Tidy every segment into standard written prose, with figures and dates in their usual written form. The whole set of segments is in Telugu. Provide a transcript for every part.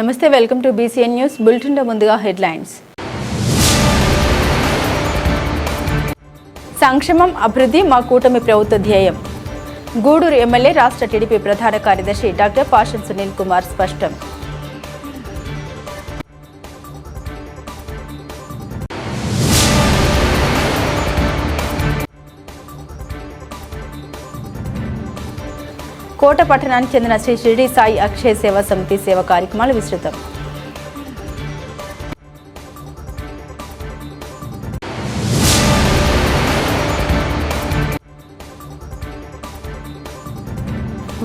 నమస్తే, welcome to BCN news bulletin లో ముందుగా హెడ్లైన్స్. సంక్షేమం అభివృద్ధి మా కూటమి ప్రభుత్వ ధ్యేయం. గూడూరు ఎమ్మెల్యే రాష్ట్ర టీడీపీ ప్రధాన కార్యదర్శి డాక్టర్ పాషం సునీల్ కుమార్ స్పష్టం. కోట పట్టణానికి చెందిన శ్రీ షిరిడి సాయి అక్షయ సేవా సమితి సేవా కార్యక్రమాలు విస్తృతం.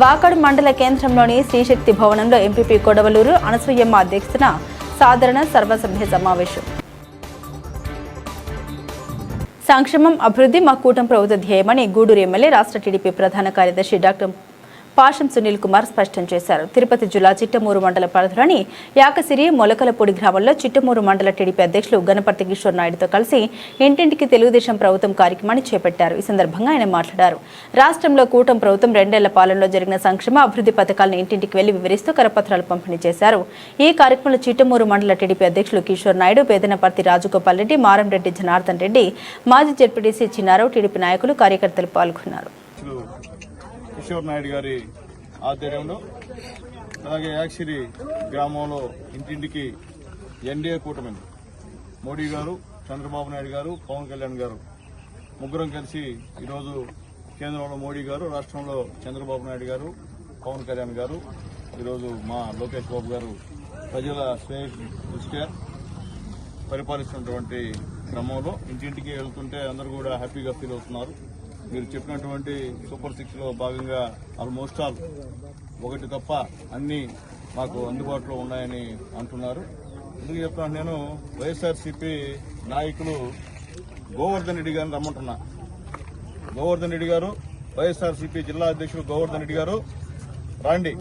వాకాడు మండల కేంద్రంలోని శ్రీశక్తి భవనంలో ఎంపీపీ కొడవలూరు అనసూయమ్మ అధ్యక్షతన సాధారణ సర్వసభ్య సమావేశం. సంక్షేమం అభివృద్ధి మా కూటమి ప్రభుత్వ ధ్యేయమని గూడూరు ఎమ్మెల్యే రాష్ట్ర టీడీపీ ప్రధాన కార్యదర్శి డాక్టర్ పాషం సునీల్ కుమార్ స్పష్టం చేశారు. తిరుపతి జిల్లా చిట్టమూరు మండల పరిధిలోని యాకసిరి మొలకలపూడి గ్రామంలో చిట్టమూరు మండల టీడీపీ అధ్యక్షులు గణపతి కిషోర్ నాయుడుతో కలిసి ఇంటింటికి తెలుగుదేశం ప్రభుత్వం కార్యక్రమాన్ని చేపట్టారు. ఈ సందర్భంగా ఆయన మాట్లాడారు. రాష్ట్రంలో కూటమి ప్రభుత్వం 2 ఏళ్ల పాలనలో జరిగిన సంక్షేమ అభివృద్ధి పథకాలను ఇంటింటికి వెళ్లి వివరిస్తూ కరపత్రాలు పంపిణీ చేశారు. ఈ కార్యక్రమంలో చిట్టమూరు మండల టీడీపీ అధ్యక్షులు కిషోర్ నాయుడు, పేదనపర్తి రాజగోపాల్ రెడ్డి, మారంరెడ్డి జనార్దన్ రెడ్డి, మాజీ జెడ్పీటీసీ చిన్నారావు, టీడీపీ నాయకులు, కార్యకర్తలు పాల్గొన్నారు. కిషోర్ నాయుడు గారి ఆధ్వర్యంలో అలాగే యాక్సిరి గ్రామంలో ఇంటింటికి ఎన్డీఏ కూటమి మోడీ గారు, చంద్రబాబు నాయుడు గారు, పవన్ కళ్యాణ్ గారు ముగ్గురం కలిసి ఈరోజు కేంద్రంలో మోడీ గారు, రాష్ట్రంలో చంద్రబాబు నాయుడు గారు, పవన్ కళ్యాణ్ గారు, ఈరోజు మా లోకేష్ బాబు గారు ప్రజల శ్రేయస్సు దృష్ట్యా పరిపాలిస్తున్నటువంటి క్రమంలో ఇంటింటికి వెళ్తుంటే అందరూ కూడా హ్యాపీగా ఫీల్ అవుతున్నారు. మీరు చెప్పినటువంటి సూపర్ 6 లో భాగంగా ఆల్మోస్ట్ ఆల్ ఒకటి తప్ప అన్ని మాకు అందుబాటులో ఉన్నాయని అంటున్నారు. ఎందుకు చెప్తున్నాను, నేను వైఎస్ఆర్సీపీ నాయకులు గోవర్ధన్ రెడ్డి గారిని రమ్మంటున్నా. గోవర్ధన్ రెడ్డి గారు, వైఎస్ఆర్సీపీ జిల్లా అధ్యక్షుడు గోవర్ధన్ రెడ్డి గారు, రండి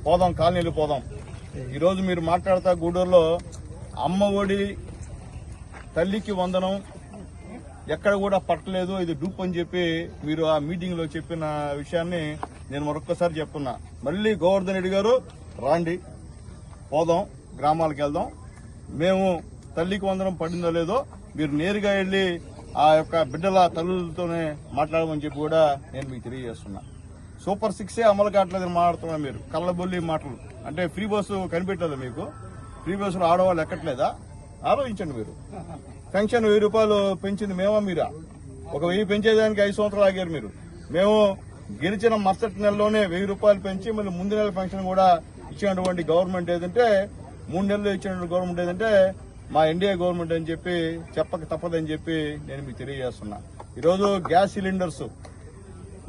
పోదాం, కాలనీలు పోదాం. ఈరోజు మీరు మాట్లాడతా గూడూరులో అమ్మ ఒడి, తల్లికి వందనం ఎక్కడ కూడా పట్టలేదు, ఇది డూప్ అని చెప్పి మీరు ఆ మీటింగ్ లో చెప్పిన విషయాన్ని నేను మరొక్కసారి చెప్తున్నా. మళ్ళీ గోవర్ధన్ రెడ్డి గారు రాండి, పోదాం, గ్రామాలకు వెళ్దాం. మేము తల్లికి వందనం పడిందో లేదో మీరు నేరుగా వెళ్లి ఆ యొక్క బిడ్డల తల్లులతోనే మాట్లాడమని చెప్పి కూడా నేను మీకు తెలియజేస్తున్నా. సూపర్ 6 అమలు కావట్లేదని మాట్లాడుతున్నా. మీరు కళ్ళబొల్లి మాటలు అంటే ఫ్రీ బస్సు కనిపెట్టలేదు మీకు? ఫ్రీ బస్సులో ఆడవాళ్ళు ఎక్కట్లేదా? ఆలోచించండి. మీరు పెన్షన్ 1000 రూపాయలు పెంచింది మేమా మీరా? 1000 పెంచేదానికి 5 సంవత్సరాలు ఆగారు మీరు. మేము గెలిచిన మరుసటి నెలలోనే 1000 రూపాయలు పెంచి మళ్ళీ ముందు నెల పెన్షన్ కూడా ఇచ్చినటువంటి గవర్నమెంట్ ఏదంటే, 3 నెలలు ఇచ్చినటువంటి గవర్నమెంట్ ఏదంటే మా ఎన్డీఏ గవర్నమెంట్ అని చెప్పి చెప్పక తప్పదని చెప్పి నేను మీకు తెలియజేస్తున్నా. ఈరోజు గ్యాస్ సిలిండర్స్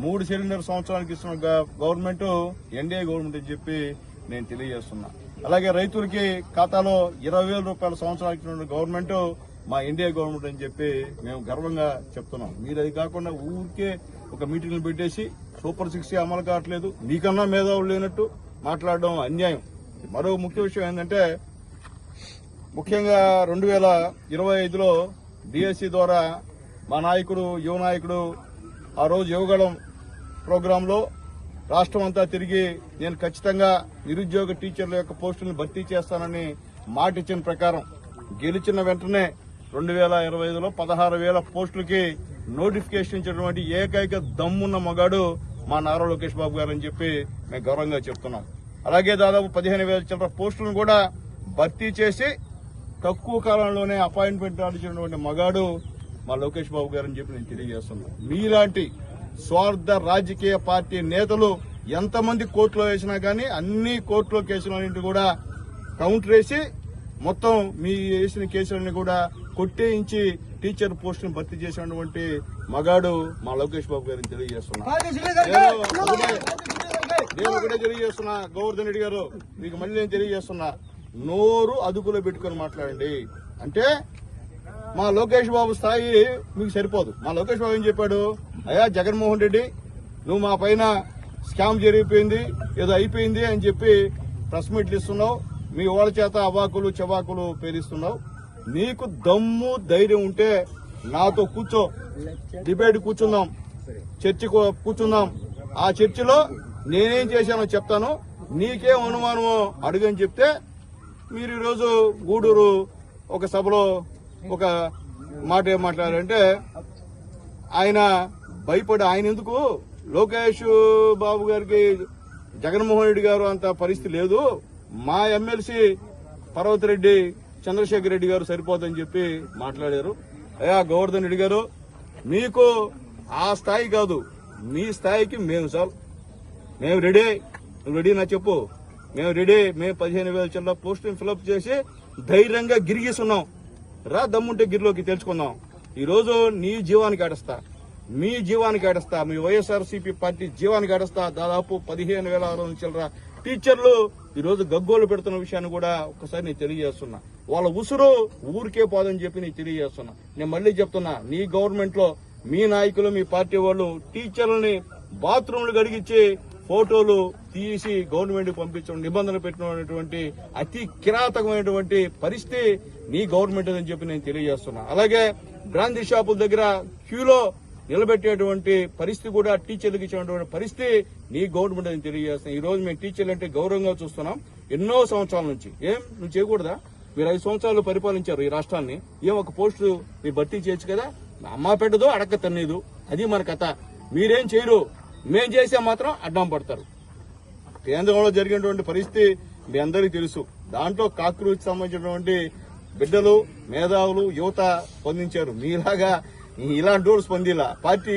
3 సిలిండర్ సంవత్సరానికి ఇస్తున్న గవర్నమెంట్ ఎన్డీఏ గవర్నమెంట్ అని చెప్పి నేను తెలియజేస్తున్నా. అలాగే రైతులకి ఖాతాలో 20,000 రూపాయల సంవత్సరానికి ఇస్తున్న గవర్నమెంట్ మా ఇండియా గవర్నమెంట్ అని చెప్పి మేము గర్వంగా చెప్తున్నాం. మీరు అది కాకుండా ఊరికే ఒక మీటింగ్లు పెట్టేసి సూపర్ 6 అమలు కావట్లేదు, నీకన్నా మేధావులు లేనట్టు మాట్లాడడం అన్యాయం. మరో ముఖ్య విషయం ఏంటంటే, ముఖ్యంగా 2025లో డిఎస్సి ద్వారా మా నాయకుడు, యువ నాయకుడు ఆ రోజు యువగళం ప్రోగ్రాంలో రాష్ట్రం అంతా తిరిగి నేను ఖచ్చితంగా నిరుద్యోగ టీచర్ల యొక్క పోస్టులను భర్తీ చేస్తానని మాట ఇచ్చిన ప్రకారం గెలిచిన వెంటనే 2025లో 16,000 పోస్టులకి నోటిఫికేషన్ ఇచ్చినటువంటి ఏకైక దమ్మున్న మగాడు మా నారా లోకేష్ బాబు గారు అని చెప్పి మేము గౌరవంగా చెప్తున్నాం. అలాగే దాదాపు 15,000 చిల్లర పోస్టులను కూడా భర్తీ చేసి తక్కువ కాలంలోనే అపాయింట్మెంట్ ఇచ్చినటువంటి మగాడు మా లోకేష్ బాబు గారు అని చెప్పి నేను తెలియజేస్తున్నాను. మీలాంటి స్వార్థ రాజకీయ పార్టీ నేతలు ఎంతమంది కోర్టులో వేసినా కానీ అన్ని కోర్టులో కేసులన్నింటి కూడా కౌంటర్ వేసి మొత్తం మీ వేసిన కేసులన్నీ కూడా కొట్టేయించి టీచర్ పోస్టును భర్తీ చేసినటువంటి మగాడు మా లోకేష్ బాబు గారిని తెలియజేస్తున్నా. నేను ఒకటే తెలియజేస్తున్నా, గోవర్ధన్ రెడ్డి గారు మీకు మళ్ళీ నేను తెలియజేస్తున్నా, నోరు అదుపులో పెట్టుకుని మాట్లాడండి. అంటే మా లోకేష్ బాబు స్థాయి మీకు సరిపోదు. మా లోకేష్ బాబు ఏం చెప్పాడు, అయ్యా జగన్మోహన్ రెడ్డి నువ్వు మా పైన స్కామ్ జరిగిపోయింది, ఏదో అయిపోయింది అని చెప్పి ప్రెస్ మీట్లు ఇస్తున్నావు, మీ వాళ్ళ చేత అవాకులు చవాకులు పేరిస్తున్నావు. నీకు దమ్ము ధైర్యం ఉంటే నాతో కూర్చో, డిబేట్ కూర్చుందాం, చర్చ కూర్చుందాం. ఆ చర్చలో నేనేం చేశానో చెప్తాను, నీకేం అనుమానమో అడుగని చెప్తే మీరు ఈరోజు గూడూరు ఒక సభలో ఒక మాట ఏం మాట్లాడారంటే ఆయన భయపడి ఆయన ఎందుకు లోకేష్ బాబు గారికి జగన్మోహన్ రెడ్డి గారు అంత పరిస్థితి లేదు, మా ఎమ్మెల్సీ పర్వతిరెడ్డి చంద్రశేఖర్ రెడ్డి గారు సరిపోదని చెప్పి మాట్లాడారు. అయ్యా గోవర్ధన్ రెడ్డి గారు, మీకు ఆ స్థాయి కాదు, మీ స్థాయికి మేము చాలు, మేము రెడీ. నువ్వు రెడీ నా చెప్పు, మేము రెడీ. మేము 15,000 చిన్న పోస్టులను ఫిలప్ చేసి ధైర్యంగా గిరిగీస్తున్నాం. రా దమ్ముంటే గిరిలోకి తెలుసుకుందాం. ఈరోజు నీ జీవానికి ఆడస్తా, మీ జీవానికి ఆడస్తా, మీ వైఎస్ఆర్సీపీ పార్టీ జీవానికి ఆడస్తా. దాదాపు 15,600 చిల్లర టీచర్లు ఈరోజు గగ్గోలు పెడుతున్న విషయాన్ని కూడా ఒక్కసారి నేను తెలియజేస్తున్నా. వాళ్ళ ఉసురు ఊరికే పోదని చెప్పి నేను తెలియజేస్తున్నా. నేను మళ్లీ చెప్తున్నా, నీ గవర్నమెంట్ లో మీ నాయకులు మీ పార్టీ వాళ్ళు టీచర్లని బాత్రూంలు గడిగించి ఫోటోలు తీసి గవర్నమెంట్ పంపించడం నిబంధనలు పెట్టినటువంటి అతి కిరాతకమైనటువంటి పరిస్థితి నీ గవర్నమెంట్ అని చెప్పి నేను తెలియజేస్తున్నా. అలాగే బ్రాందీ షాపుల దగ్గర క్యూలో నిలబెట్టేటువంటి పరిస్థితి కూడా టీచర్లకు ఇచ్చినటువంటి పరిస్థితి నీ గవర్నమెంట్ అని తెలియజేస్తున్నాం. ఈ రోజు మేము టీచర్లు అంటే గౌరవంగా చూస్తున్నాం. ఎన్నో సంవత్సరాల నుంచి నువ్వు చేయకూడదా? మీరు 5 సంవత్సరాలు పరిపాలించారు ఈ రాష్ట్రాన్ని. ఒక పోస్టు మీరు భర్తీ చేయొచ్చు కదా. అమ్మ పెట్టదు, అడక్క తన్నీదు. అది మన కథ. మీరేం చేయరు, మేం చేసే మాత్రం అడ్డం పడతారు. కేంద్రంలో జరిగినటువంటి పరిస్థితి మీ అందరికీ తెలుసు. దాంట్లో కాక్రోచ్ సంబంధించినటువంటి బిడ్డలు, మేధావులు, యువత స్పందించారు. మీలాగా ఇలాంటి వాళ్ళు స్పందిలా, పార్టీ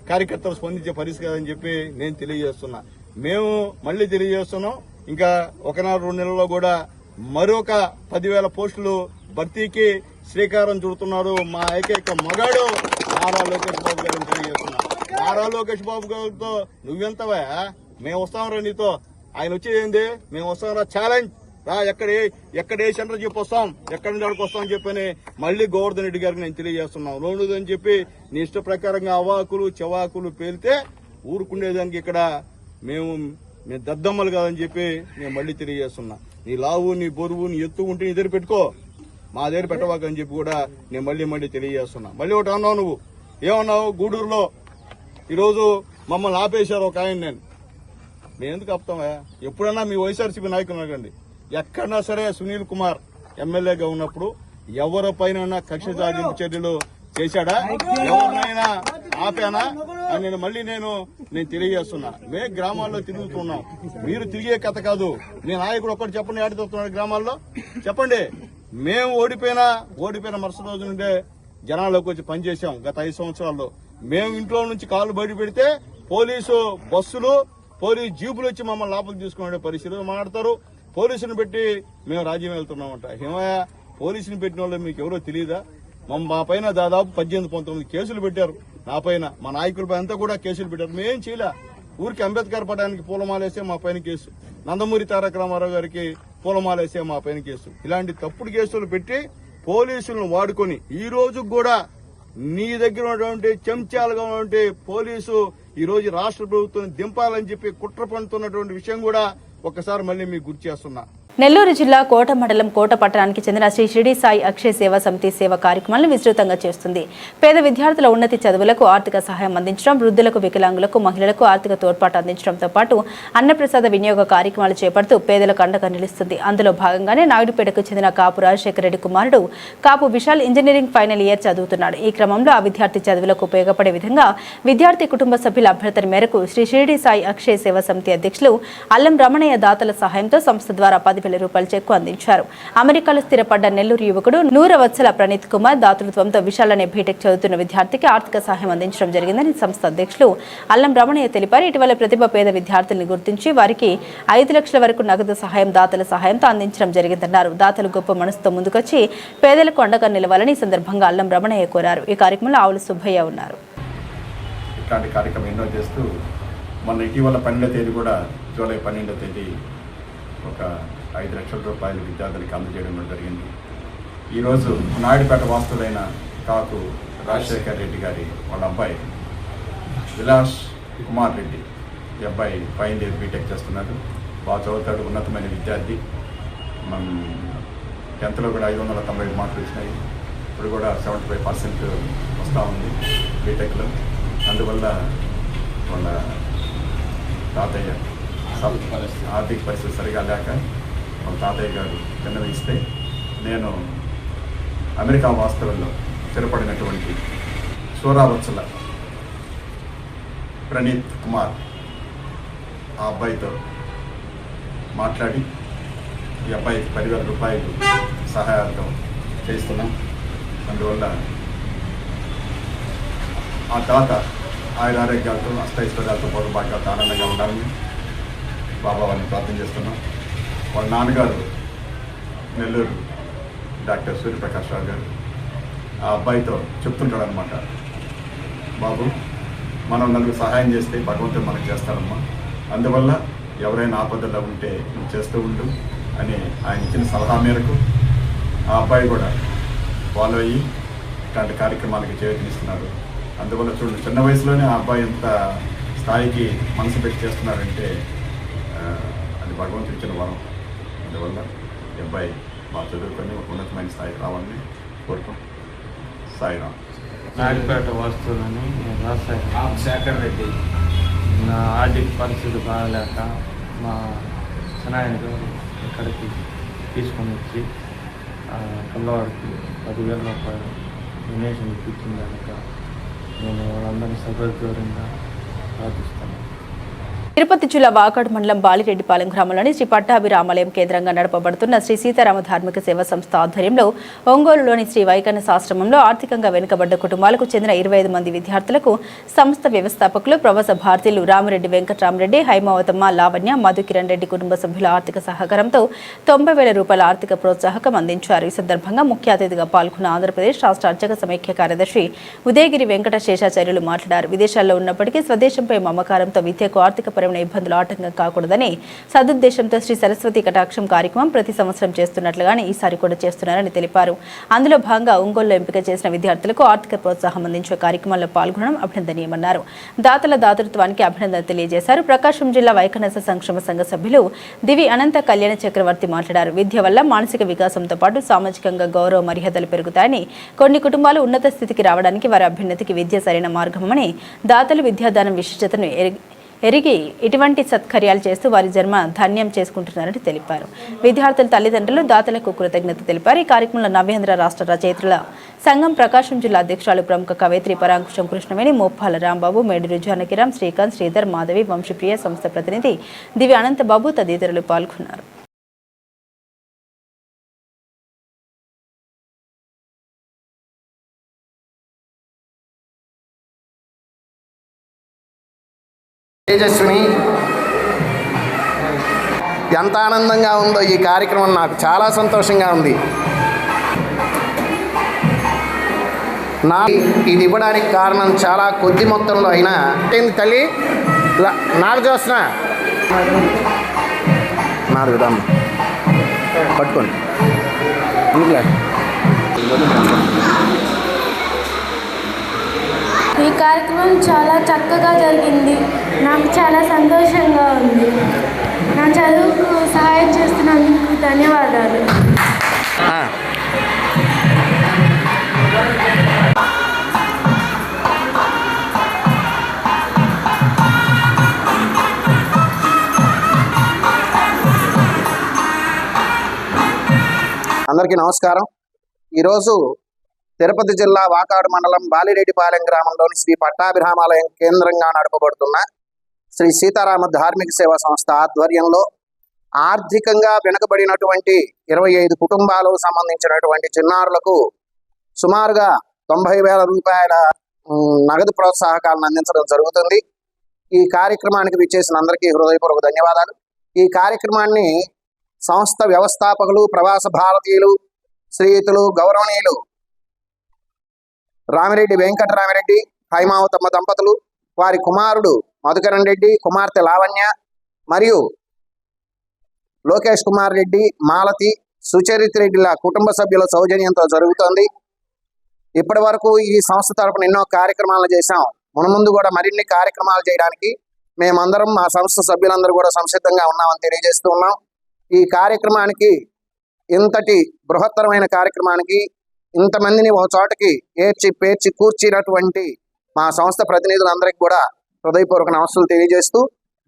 కార్యకర్తలు స్పందించే పరిస్థితి కాదని చెప్పి నేను తెలియజేస్తున్నా. మేము మళ్లీ తెలియజేస్తున్నాం, ఇంకా 1-2 నెలల్లో కూడా మరొక 10,000 పోస్టులు భర్తీకి శ్రీకారం చుడుతున్నారు మా ఏకైక మగాడు నారా లోకేష్ బాబు గారిని తెలియజేస్తున్నా. నారా లోకేష్ బాబు గారితో నువ్వెంతవా, మేము వస్తాంరా నీతో. ఆయన వచ్చేది ఏంది, మేము వస్తాంరా ఛాలెంజ్ రా, ఎక్కడ ఏ సెంటర్ చెప్పి వస్తాం, ఎక్కడి నుంచి అక్కడికి వస్తామని చెప్పని మళ్లీ గోవర్ధన్ రెడ్డి గారికి నేను తెలియజేస్తున్నాం. లోనుదని చెప్పి నీ ఇష్ట ప్రకారంగా అవాకులు చెవాకులు పేలితే ఊరుకుండేదానికి ఇక్కడ మేము దద్దమ్మలు కాదని చెప్పి నేను మళ్లీ తెలియజేస్తున్నా. నీ లావు, నీ బొరువు, నీ ఎత్తు ఉంటే నీ దగ్గర పెట్టుకో, మా దగ్గర పెట్టవాకని చెప్పి కూడా నేను మళ్లీ తెలియజేస్తున్నా. మళ్ళీ ఒకటి అన్నావు, నువ్వు ఏమన్నావు, గూడూరులో ఈరోజు మమ్మల్ని ఆపేశారు ఒక ఆయన. మేము ఎందుకు ఆపుతామా? ఎప్పుడన్నా మీ వైఎస్ఆర్సీపీ నాయకులు అడగండి, ఎక్కడన్నా సరే సునీల్ కుమార్ ఎమ్మెల్యేగా ఉన్నప్పుడు ఎవరిపైన కక్ష సాధింపు చర్యలు చేశాడా, ఎవరినైనా ఆపానా అని నేను తెలియజేస్తున్నా. మేము గ్రామాల్లో తిరుగుతున్నాం, మీరు తిరిగే కథ కాదు. మీ నాయకుడు ఒక్కటి చెప్పండి, ఆడుతున్నాడు గ్రామాల్లో చెప్పండి. మేము ఓడిపోయిన మరుసటి రోజు నుండే జనాల్లోకి వచ్చి పనిచేశాం. గత 5 సంవత్సరాల్లో మేము ఇంట్లో నుంచి కాళ్ళు బయట పెడితే పోలీసు బస్సులు, పోలీసు జీపులు వచ్చి మమ్మల్ని లోపలికి తీసుకునే పరిస్థితులు మాట్లాడతారు. పోలీసును పెట్టి మేము రాజ్యం వెళ్తున్నామంట. హిమయ్య, పోలీసుని పెట్టిన వాళ్ళు మీకు ఎవరో తెలియదా? మా పైన దాదాపు 18-19 కేసులు పెట్టారు. నా పైన, మా నాయకులపై అంతా కూడా కేసులు పెట్టారు. మేమేం చేయలే. ఊరికి అంబేద్కర్ పటానికి పూలమాలేస్తే మా పైన కేసు, నందమూరి తారక రామారావు గారికి పూలమాలేస్తే మా పైన కేసు. ఇలాంటి తప్పుడు కేసులు పెట్టి పోలీసులను వాడుకొని ఈ రోజు కూడా నీ దగ్గర ఉన్నటువంటి చెంచాలుగా ఉన్నటువంటి పోలీసు ఈ రోజు రాష్ట్ర ప్రభుత్వం దింపాలని చెప్పి కుట్ర పన్నుతున్నటువంటి విషయం కూడా ఒక్కసారి మళ్ళీ మీకు గుర్తు చేస్తున్నా. నెల్లూరు జిల్లా కోట మండలం కోట పట్టణానికి చెందిన శ్రీ షిరిడి సాయి అక్షయ సేవా సమితి సేవా కార్యక్రమాలను విస్తృతంగా చేస్తుంది. పేద విద్యార్థుల ఉన్నతి చదువులకు ఆర్థిక సహాయం అందించడం, వృద్ధులకు, వికలాంగులకు, మహిళలకు ఆర్థిక తోడ్పాటు అందించడంతో పాటు అన్నప్రసాద వినియోగ కార్యక్రమాలు చేపడుతూ పేదలకు అండగా నిలుస్తుంది. అందులో భాగంగానే నాయుడుపేటకు చెందిన కాపు రాజశేఖర రెడ్డి కుమారుడు కాపు విశాల్ ఇంజనీరింగ్ ఫైనల్ ఇయర్ చదువుతున్నాడు. ఈ క్రమంలో ఆ విద్యార్థి చదువులకు ఉపయోగపడే విధంగా విద్యార్థి కుటుంబ సభ్యుల అభ్యర్థన మేరకు శ్రీ షిరిడి సాయి అక్షయ సేవా సమితి అధ్యక్షులు అల్లం రమణయ్య దాతల సహాయంతో సంస్థ ద్వారా 10,000 రూపాయల చెక్కు అందించారు. అమెరికాలో స్థిరపడ్డ నెల్లూరు యువకుడు నూరవత్సల ప్రణీత్ కుమార్ దాతృత్వంతో విశాల్ అనే బీటెక్ చదువుతున్న విద్యార్థికి ఆర్థిక సహాయం అందించడం జరిగిందని సంస్థ అధ్యక్షులు అల్లం రమణయ్య తెలిపారు. ఇటీవల ప్రతిభ పేద విద్యార్థులను గుర్తించి వారికి 5 లక్షల వరకు నగదు సహాయం దాతల సహాయంతో అందించడం జరిగిందన్నారు. దాతలు గొప్ప మనసుతో ముందుకొచ్చి పేదలకు అండగా నిలవాలని ఈ సందర్భంగా అల్లం రమణయ్య కోరారు. ఈ కార్యక్రమంలో ఆవుల సుబ్బయ్య ఉన్నారు. ఇట్లాంటి కార్యక్రమం ఎన్నో చేస్తూ మొన్న ఇటీవల 12వ తేదీ కూడా జూలై 12వ తేదీ ఒక 5 లక్షల రూపాయలు విద్యార్థులకు అందజేయడం జరిగింది. ఈరోజు నాయుడుపేట వాస్తులైన కాకు రాజశేఖర్ రెడ్డి గారి వాళ్ళ అబ్బాయి విలాస్ కుమార్ రెడ్డి, ఈ అబ్బాయి ఫైనల్ ఇయర్ బీటెక్ చేస్తున్నాడు. బాగా చదువుతాడు, ఉన్నతమైన విద్యార్థి. 10th కూడా 590 మార్కులు వచ్చినాయి. ఇప్పుడు కూడా 75% వస్తూ ఉంది బీటెక్లో. అందువల్ల వాళ్ళ తాతయ్య ఆర్థిక పరిస్థితి సరిగా లేక వాళ్ళ తాతయ్య గారు విన్నవిస్తే నేను అమెరికా వాస్తవంలో స్థిరపడినటువంటి సూరావత్సల ప్రణీత్ కుమార్ ఆ అబ్బాయితో మాట్లాడి ఈ అబ్బాయికి 10,000 రూపాయలు సహాయార్థం చేస్తున్నాం. అందువల్ల ఆ తాత ఆయన ఆరోగ్యాలతో అష్టైశ్వర్యాలతో పొరపాటుగా ఆనందంగా ఉండాలని బాబా వారిని ప్రార్థన చేస్తున్నాం. వాళ్ళ నాన్నగారు నెల్లూరు డాక్టర్ సూర్యప్రకాష్ రావు గారు ఆ అబ్బాయితో చెప్తుంటాడు అనమాట, బాబు మనం నలుగురు సహాయం చేస్తే భగవంతుడు మనకు చేస్తాడమ్మా, అందువల్ల ఎవరైనా ఆపదల్లో ఉంటే నువ్వు చేస్తూ ఉండు అని ఆయన ఇచ్చిన సలహా మేరకు ఆ అబ్బాయి కూడా ఫాలో అయ్యి ఇట్లాంటి కార్యక్రమాలకి చేయూతనిస్తున్నారు. అందువల్ల చూడండి, చిన్న వయసులోనే ఆ అబ్బాయి ఎంత స్థాయికి మనసు పెట్టి చేస్తున్నారంటే అది భగవంతుడు ఇచ్చిన వరం. అందువల్ల ఈ అబ్బాయి బాగా చదువుకొని ఒక ఉన్నతమైన స్థాయికి రావాలని కోరుకుంటాం. సాయిరామ్. నాయుడుపేట వస్తువులని రాజశేఖర్ శేఖర్ రెడ్డి. నా ఆర్థిక పరిస్థితి బాగలేక మా చిన్నాయనకు ఇక్కడికి తీసుకొని వచ్చి పిల్లవాడికి 10,000 రూపాయలు డొనేషన్ ఇప్పించిన కనుక నేను వాళ్ళందరినీ సగౌరవంగా ప్రార్థిస్తాను. తిరుపతి జిల్లా వాకాడు మండలం బాలిరెడ్డిపాలెం గ్రామంలోని శ్రీ పట్టాభిరామాలయం కేంద్రంగా నడపబడుతున్న శ్రీ సీతారామ ధార్మిక సేవా సంస్థ ఆధ్వర్యంలో ఒంగోలులోని శ్రీ వైకన్నసాశ్రమంలో ఆర్థికంగా వెనుకబడ్డ కుటుంబాలకు చెందిన 25 మంది విద్యార్థులకు సంస్థ వ్యవస్థాపకులు ప్రవాస భారతీయులు రామిరెడ్డి వెంకట్రామరెడ్డి, హైమావతమ్మ, లావణ్య, మధుకిరణ్ రెడ్డి కుటుంబ సభ్యుల ఆర్థిక సహకారంతో 90,000 రూపాయల ఆర్థిక ప్రోత్సాహకం అందించారు. ఈ సందర్భంగా ముఖ్య అతిథిగా పాల్గొన్న ఆంధ్రప్రదేశ్ రాష్ట్ర అర్చక సమైక్య కార్యదర్శి ఉదయగిరి వెంకట శేషాచార్యులు మాట్లాడారు. విదేశాల్లో ఉన్నప్పటికీ స్వదేశంపై మమకారంతో విద్యకు ఆర్థిక ఇబ్బందులు ఆటంకం కాకూడదని సదుద్దేశంతో శ్రీ సరస్వతి కటాక్షం కార్యక్రమం ప్రతి సంవత్సరం చేస్తున్నట్లుగానే ఈసారి కూడా చేస్తున్నారని తెలిపారు. అందులో భాగంగా ఒంగోలులో ఎంపిక చేసిన విద్యార్థులకు ఆర్థిక ప్రోత్సాహం అందించే కార్యక్రమంలో పాల్గొనడం అభినందనీయమన్నారు. దాతల దాతృత్వానికి అభినందన తెలియజేశారు. ప్రకాశం జిల్లా వైకన్నస సంక్షేమ సంఘ సభ్యులు దివి అనంత కళ్యాణ చక్రవర్తి మాట్లాడారు. విద్య వల్ల మానసిక వికాసంతో పాటు సామాజికంగా గౌరవ మర్యాదలు పెరుగుతాయని, కొన్ని కుటుంబాలు ఉన్నత స్థితికి రావడానికి వారి అభ్యున్నతికి విద్య సరైన మార్గమని, దాతలు విద్యాదానం విశిష్టతను ఎరిగి ఇటువంటి సత్కార్యాలు చేస్తూ వారి జన్మ ధన్యం చేసుకుంటున్నారని తెలిపారు. విద్యార్థుల తల్లిదండ్రులు దాతలకు కృతజ్ఞత తెలిపారు. ఈ కార్యక్రమంలో నవ్యాంధ్ర రాష్ట్ర రచయితల సంఘం ప్రకాశం జిల్లా అధ్యక్షురాలు ప్రముఖ కవయిత్రి పరాంకుశం కృష్ణవేణి, మోప్పాల రాంబాబు, మేడూరు జానకిరాం, శ్రీకాంత్, శ్రీధర్, మాధవి, వంశప్రియ, సంస్థ ప్రతినిధి దివి అనంతబాబు తదితరులు పాల్గొన్నారు. తేజస్విని, ఎంత ఆనందంగా ఉందో ఈ కార్యక్రమం. నాకు చాలా సంతోషంగా ఉంది. ఇది ఇవ్వడానికి కారణం చాలా కొద్ది మొత్తంలో అయినా ఏంది తల్లి నాకు చూస్తున్నా నాకు పట్టుకోండి. ఈ కార్యక్రమం చాలా చక్కగా జరిగింది. నాకు చాలా సంతోషంగా ఉంది. నా చదువుకు సహాయం చేస్తున్నందుకు ధన్యవాదాలు. అందరికీ నమస్కారం. ఈరోజు తిరుపతి జిల్లా వాకాడు మండలం బాలిరెడ్డిపాలెం గ్రామంలోని శ్రీ పట్టాభిరామాలయం కేంద్రంగా నడపబడుతున్న శ్రీ సీతారామ ధార్మిక సేవా సంస్థ ఆధ్వర్యంలో ఆర్థికంగా వెనుకబడినటువంటి 25 కుటుంబాలకు సంబంధించినటువంటి చిన్నారులకు సుమారుగా 90,000 రూపాయల నగదు ప్రోత్సాహకాలను అందించడం జరుగుతుంది. ఈ కార్యక్రమానికి విచ్చేసిన అందరికీ హృదయపూర్వక ధన్యవాదాలు. ఈ కార్యక్రమాన్ని సంస్థ వ్యవస్థాపకులు ప్రవాస భారతీయులు శ్రీయుతులు గౌరవనీయులు రామిరెడ్డి వెంకటరామరెడ్డి, హైమావతమ్మ దంపతులు, వారి కుమారుడు మధుకరణ్ రెడ్డి, కుమార్తె లావణ్య మరియు లోకేష్ కుమార్ రెడ్డి, మాలతి, సుచరిత్ రెడ్డిల కుటుంబ సభ్యుల సౌజన్యంతో జరుగుతోంది. ఇప్పటి వరకు ఈ సంస్థ తరపున ఎన్నో కార్యక్రమాలు చేశాం. మున్ముందు కూడా మరిన్ని కార్యక్రమాలు చేయడానికి మేమందరం మా సంస్థ సభ్యులందరూ కూడా సంసిద్ధంగా ఉన్నామని తెలియజేస్తూ ఉన్నాం. ఈ కార్యక్రమానికి, ఇంతటి బృహత్తరమైన కార్యక్రమానికి ఇంతమందిని ఒక చోటకి పేర్చి కూర్చినటువంటి మా సంస్థ ప్రతినిధులందరికీ కూడా హృదయపూర్వక నమస్సులు తెలియజేస్తూ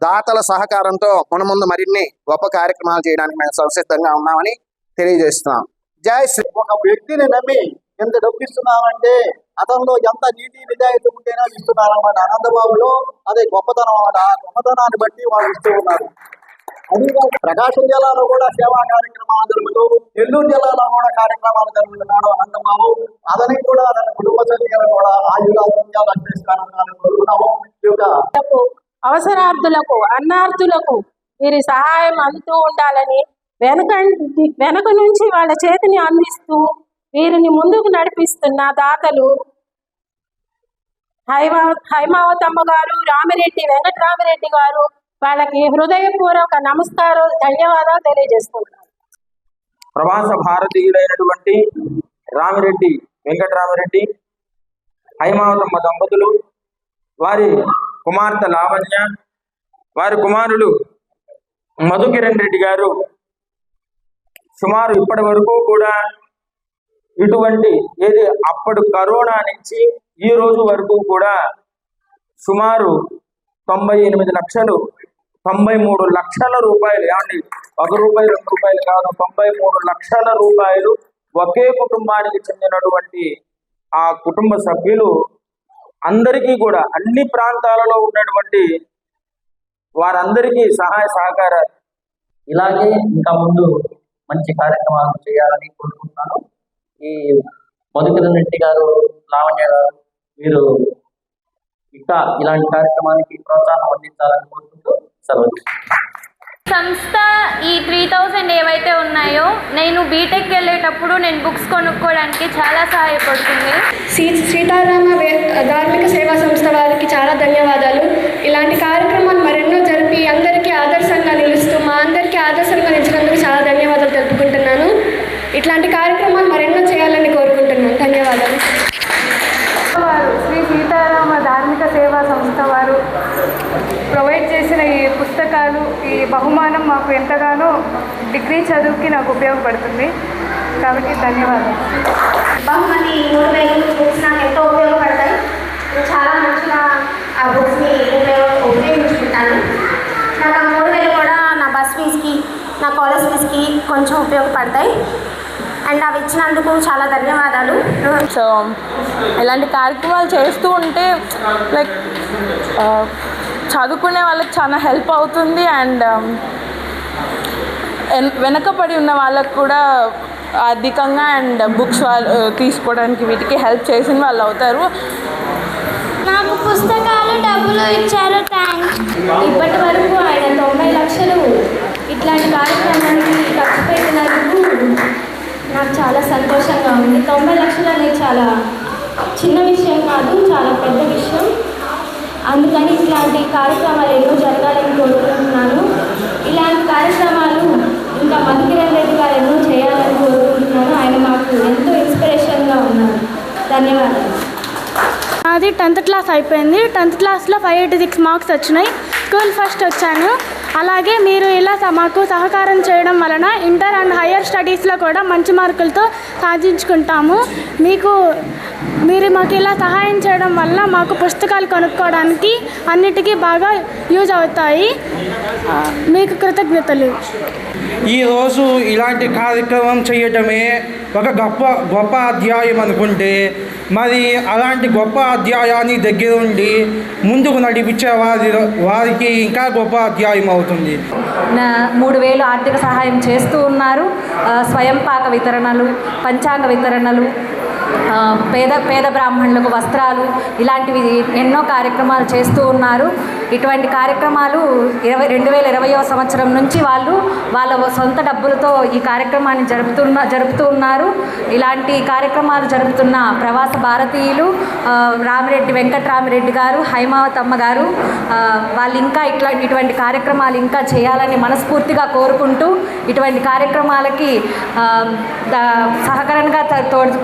దాతల సహకారంతో మునముందు మరిన్ని గొప్ప కార్యక్రమాలు చేయడానికి మేము సంసిద్ధంగా ఉన్నామని తెలియజేస్తున్నాం. జై శ్రీ. ఒక వ్యక్తిని నమ్మి ఎంత డబ్బు ఇస్తున్నామంటే అతనిలో ఎంత నీతి నిజాయితీ ఉంటేనే ఇస్తున్నారన్నమాట. ఆనందబాబులో అదే గొప్పతనం అన్నమాట. ఆ గొప్పతనాన్ని బట్టి వాళ్ళు ఇస్తూ ఉన్నారు. అది ప్రకాశం జిల్లాలో కూడా సేవా కార్యక్రమాలు జరుగుతూ, నెల్లూరు జిల్లాలో కూడా కార్యక్రమాలు జరుగుతున్నాడు ఆనందబాబు. అతనికి కూడా తన కుటుంబ సభ్యులు కూడా అవసరార్థులకు, అన్నార్థులకు వీరి సహాయం అందుతూ ఉండాలని వెనక నుంచి వాళ్ళ చేతిని అందిస్తూ వీరిని ముందుకు నడిపిస్తున్న దాతలు హైమావతమ్మ గారు, రామిరెడ్డి వెంకటరామిరెడ్డి గారు, వాళ్ళకి హృదయపూర్వక నమస్కారం, ధన్యవాదాలు తెలియజేస్తున్నాను. ప్రవాస భారతీయులైనటువంటి రామిరెడ్డి వెంకటరామిరెడ్డి, హైమావతమ్మ దంపతులు, వారి కుమార్తె లావణ్య, వారి కుమారులు మధుకిరణ్ రెడ్డి గారు సుమారు ఇప్పటి వరకు కూడా ఇటువంటి అప్పుడు కరోనా నుంచి ఈ రోజు వరకు కూడా సుమారు 98 లక్షలు 93 లక్షల రూపాయలు, ఏమండి 1 రూపాయి 2 రూపాయలు కాదు, 93 లక్షల రూపాయలు ఒకే కుటుంబానికి చెందినటువంటి ఆ కుటుంబ సభ్యులు అందరికీ కూడా అన్ని ప్రాంతాలలో ఉన్నటువంటి వారందరికీ సహాయ సహకారాలు ఇలాగే ఇంకా ముందు మంచి కార్యక్రమాలు చేయాలని కోరుకుంటున్నాను. ఈ మధుకిరణ్ రెడ్డి గారు, లావణ్య గారు, వీరు ఇంకా ఇలాంటి కార్యక్రమానికి ప్రోత్సాహం అందించాలని కోరుకుంటూ సెలవు. సంస్థ ఈ 3000 ఏవైతే ఉన్నాయో నేను బీటెక్ వెళ్ళేటప్పుడు నేను బుక్స్ కొనుక్కోవడానికి చాలా సహాయపడుతుంది. సీతారామ ధార్మిక సేవా సంస్థ వారికి చాలా ధన్యవాదాలు. ఇలాంటి కార్యక్రమాలు మరెన్నో జరిపి అందరికీ ఆదర్శంగా నిలుస్తూ మా అందరికీ ఆదర్శంగా నిలిచినందుకు చాలా ధన్యవాదాలు తెలుపుకుంటున్నాను. ఇట్లాంటి కార్యక్రమాలు మరెన్నో చేయాలని కోరుకుంటున్నాను. ధన్యవాదాలు. శ్రీ సీతారామ ధార్మిక సేవా సంస్థ వారు ప్రొవైడ్ చేసిన ఈ పుస్తకాలు, ఈ బహుమానం మాకు ఎంతగానో డిగ్రీ చదువుకి నాకు ఉపయోగపడుతుంది కాబట్టి ధన్యవాదాలు. బహుమతి 3000 బుక్స్ నాకు ఎంతో ఉపయోగపడతాయి. చాలా మంచిగా ఆ బుక్స్ని ఉపయోగించుకుంటాను. నాకు ఆ 3000 కూడా నా బస్ ఫీజ్కి, నా కాలేజ్ ఫీజ్కి కొంచెం ఉపయోగపడతాయి. అండ్ అవి ఇచ్చినందుకు చాలా ధన్యవాదాలు. సో ఇలాంటి కార్యక్రమాలు చేస్తూ ఉంటే లైక్ చదువుకునే వాళ్ళకి చాలా హెల్ప్ అవుతుంది. అండ్ వెనకపడి ఉన్న వాళ్ళకు కూడా ఆర్థికంగా అండ్ బుక్స్ తీసుకోవడానికి వీటికి హెల్ప్ చేసిన వాళ్ళు అవుతారు. నాకు పుస్తకాలు డబ్బులు ఇచ్చారు, థ్యాంక్స్. ఇప్పటి వరకు ఆయన 90 లక్షలు ఇట్లాంటి కార్యక్రమానికి ఖర్చు పెట్టినందుకు నాకు చాలా సంతోషంగా ఉంది. 90 లక్షలు అనేది చాలా చిన్న విషయం కాదు, చాలా పెద్ద విషయం. అందుకని ఇట్లాంటి కార్యక్రమాలు ఎన్నో జరగాలని కోరుకుంటున్నాను. ఇలాంటి కార్యక్రమాలు ఇంకా మధుకిరణ్ రెడ్డి గారు ఎన్నో చేయాలని కోరుకుంటున్నాను. ఆయన మాకు ఎంతో ఇన్స్పిరేషన్గా ఉన్నారు. ధన్యవాదాలు. నాది 10th క్లాస్ అయిపోయింది. 10th క్లాస్లో 586 మార్క్స్ వచ్చినాయి. స్కూల్ ఫస్ట్ వచ్చాను. అలాగే మీరు ఇలా మాకు సహకారం చేయడం వలన ఇంటర్ అండ్ హయ్యర్ స్టడీస్లో కూడా మంచి మార్కులతో సాధించుకుంటాము. మీరు మాకు ఇలా సహాయం చేయడం వల్ల మాకు పుస్తకాలు కొనుక్కోవడానికి అన్నిటికీ బాగా యూజ్ అవుతాయి. మీకు కృతజ్ఞతలు. ఈరోజు ఇలాంటి కార్యక్రమం చేయటమే ఒక గొప్ప అధ్యాయం అనుకుంటే, మరి అలాంటి గొప్ప అధ్యాయాన్ని దగ్గరుండి ముందుకు నడిపించే వారికి ఇంకా గొప్ప అధ్యాయం అవుతుంది. 3000 ఆర్థిక సహాయం చేస్తూ ఉన్నారు. స్వయం పాక వితరణలు, పంచాంగ వితరణలు, పేద బ్రాహ్మణులకు వస్త్రాలు, ఇలాంటివి ఎన్నో కార్యక్రమాలు చేస్తూ ఉన్నారు. ఇటువంటి కార్యక్రమాలు 2020వ సంవత్సరం నుంచి వాళ్ళ సొంత డబ్బులతో ఈ కార్యక్రమాన్ని జరుపుతూ ఉన్నారు. ఇలాంటి కార్యక్రమాలు జరుపుతున్న ప్రవాస భారతీయులు రామిరెడ్డి వెంకటరామిరెడ్డి గారు, హైమావతమ్మ గారు, వాళ్ళు ఇంకా ఇటువంటి కార్యక్రమాలు ఇంకా చేయాలని మనస్ఫూర్తిగా కోరుకుంటూ, ఇటువంటి కార్యక్రమాలకి సహకరణగా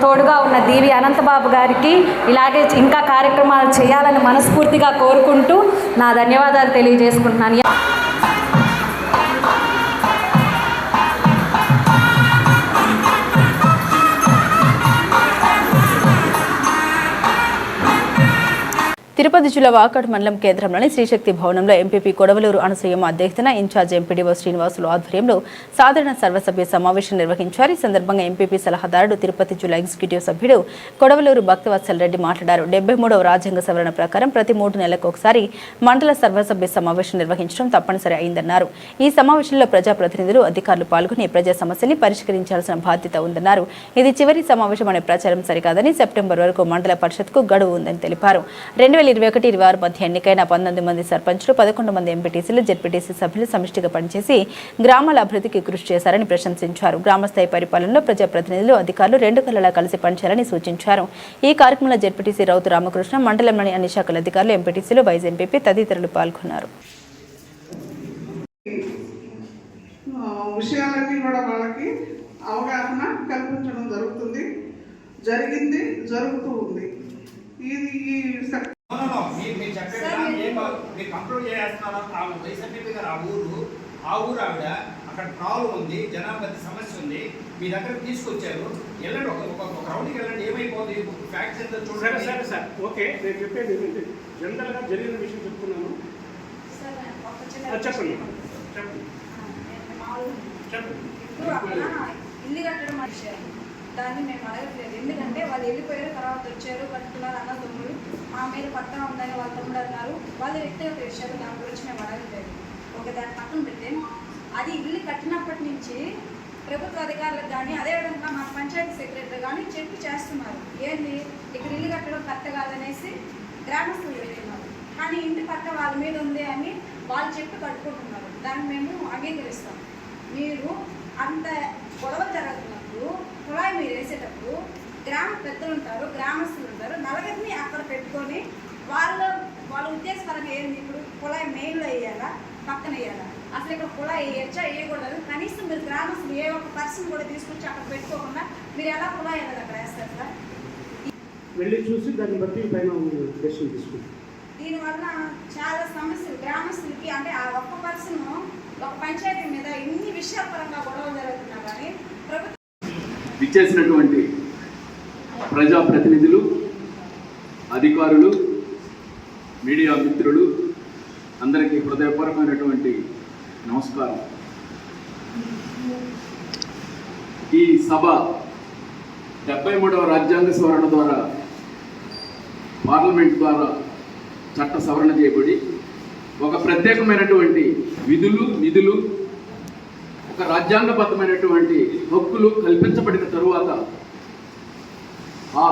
తోడుగా ఉన్న దీవి అనంతబాబు గారికి ఇలాగే ఇంకా కార్యక్రమాలు చేయాలని మనస్ఫూర్తిగా కోరుకుంటూ నా ధన్యవాదాలు తెలియజేసుకుంటున్నాను. తిరుపతి జిల్లా వాకాడు మండలం కేంద్రంలోని శ్రీశక్తి భవనంలో ఎంపీపీ కొడవలూరు అనసూయమ్మ అధ్యక్షతన ఇన్ఛార్జ్ ఎంపీడీఓ శ్రీనివాసులు ఆధ్వర్యంలో సాధారణ సర్వసభ్య సమావేశం నిర్వహించారు. ఈ సందర్భంగా ఎంపీపీ సలహాదారుడు తిరుపతి జిల్లా ఎగ్జిక్యూటివ్ సభ్యుడు కొడవలూరు భక్తవత్సల్ రెడ్డి మాట్లాడారు. 73వ రాజ్యాంగ సవరణ ప్రకారం ప్రతి 3 నెలలకు ఒకసారి మండల సర్వసభ్య సమావేశం నిర్వహించడం తప్పనిసరి అయిందన్నారు. ఈ సమావేశంలో ప్రజాప్రతినిధులు, అధికారులు పాల్గొని ప్రజా సమస్యని పరిష్కరించాల్సిన బాధ్యత ఉందన్నారు. ఇది చివరి సమావేశం అనే ప్రచారం సరికాదని, సెప్టెంబర్ వరకు మండల పరిషత్కు గడువు ఉందని తెలిపారు. 2021-26 మధ్య ఎన్నికైన 19 మంది సర్పంచులు, 11 మంది ఎంపీటీసీలు, జెడ్పీటీసీ సభ్యులు సమిష్టిగా పనిచేసి గ్రామాల అభివృద్ధికి కృషి చేశారని ప్రశంసించారు. గ్రామస్థాయి పరిపాలనలో ప్రజాప్రతినిధులు, అధికారులు 2 కళ్ళలా కలిసి పనిచేయాలని సూచించారు. ఈ కార్యక్రమంలో జెడ్పీటీసీ రౌతు రామకృష్ణ, మండలంలోని అన్ని శాఖల అధికారులు, ఎంపీటీసీలు, వైస్ ఎంపీపీ తదితరులు పాల్గొన్నారు. విషయాలన్నీ కూడా వాళ్ళకి అవగాహన కల్పించడం జరుగుతూ ఉంది. ఆ ఊరు ఆవిడ అక్కడ ప్రాబ్లం ఉంది, జనాభా సమస్య ఉంది, మీ దగ్గర తీసుకొచ్చారు. వెళ్ళండి, ఒక రౌండ్కి వెళ్ళండి, ఏమైపోతుంది ఫ్యాక్ట్స్ ఎంత చూడండి. సరే సార్, ఓకే, నేను చెప్పేది ఏంటంటే జనరల్గా జరిగిన విషయం చెప్తున్నాను. చెప్పండి ఇల్లు కట్టడం విషయం దాన్ని మేము అడగట్లేదు. ఎందుకంటే వాళ్ళు వెళ్ళిపోయారు, తర్వాత వచ్చారు, కట్టుకున్నారు, అన్న తమ్ముడు మా మీద పట్టా ఉందని వాళ్ళ తమ్ముడు అన్నారు. వాళ్ళ వ్యక్తిగత విషయాలు దాని గురించి మేము అడగట్లేదు. ఒక దాని పక్కన పెడితే అది ఇల్లు కట్టినప్పటి నుంచి ప్రభుత్వ అధికారులకు కానీ, అదేవిధంగా మా పంచాయతీ సెక్రటరీ కానీ చెప్పి చేస్తున్నారు. ఏంటి ఇక్కడ ఇల్లు కట్టడం కరెక్ట్ కాదనేసి గ్రామస్తులు వెళ్తున్నారు. కానీ ఇంటి పట్ట వాళ్ళ మీద ఉంది అని వాళ్ళు చెప్పి కట్టుకుంటున్నారు. దాన్ని మేము అంగీకరిస్తాం. మీరు అంత గొడవలు జరుగుతున్నప్పుడు కుళాయి మీరు వేసేటప్పుడు గ్రామ పెద్దలు ఉంటారు, గ్రామస్తులు ఉంటారు, నలుగురిని అక్కడ పెట్టుకొని వాళ్ళ ఉద్దేశపరంగా ఏంది, ఇప్పుడు కుళాయి మెయిన్లో వేయాలా, పక్కన వేయాలా, అసలు ఇక్కడ కుళాయి వేయచ్చా, వేయకూడదు. కనీసం మీరు గ్రామస్తులు ఏ ఒక్క పర్సన్ కూడా తీసుకొచ్చి అక్కడ పెట్టుకోకుండా మీరు ఎలా కుళాయి అనేది అక్కడ వేస్తారు సార్? వెళ్ళి చూసి దాన్ని బట్టి పైన డెసిషన్ తీసుకుంటాం. దీనివల్ల చాలా సమస్యలు గ్రామస్తులకి, అంటే ఆ ఒక్క పర్సన్ ఒక పంచాయతీ మీద ఇన్ని విషయాల పరంగా గొడవలు జరుగుతున్నా కానీ ప్రభుత్వం విచ్చేసినటువంటి ప్రజాప్రతినిధులు, అధికారులు, మీడియా మిత్రులు అందరికీ హృదయపూర్వకమైనటువంటి నమస్కారం. ఈ సభ 73వ రాజ్యాంగ సవరణ ద్వారా, పార్లమెంట్ ద్వారా చట్ట సవరణ చేయబడి ఒక ప్రత్యేకమైనటువంటి విధులు, నిధులు, ఒక రాజ్యాంగబద్ధమైనటువంటి హక్కులు కల్పించబడిన తరువాత ఆ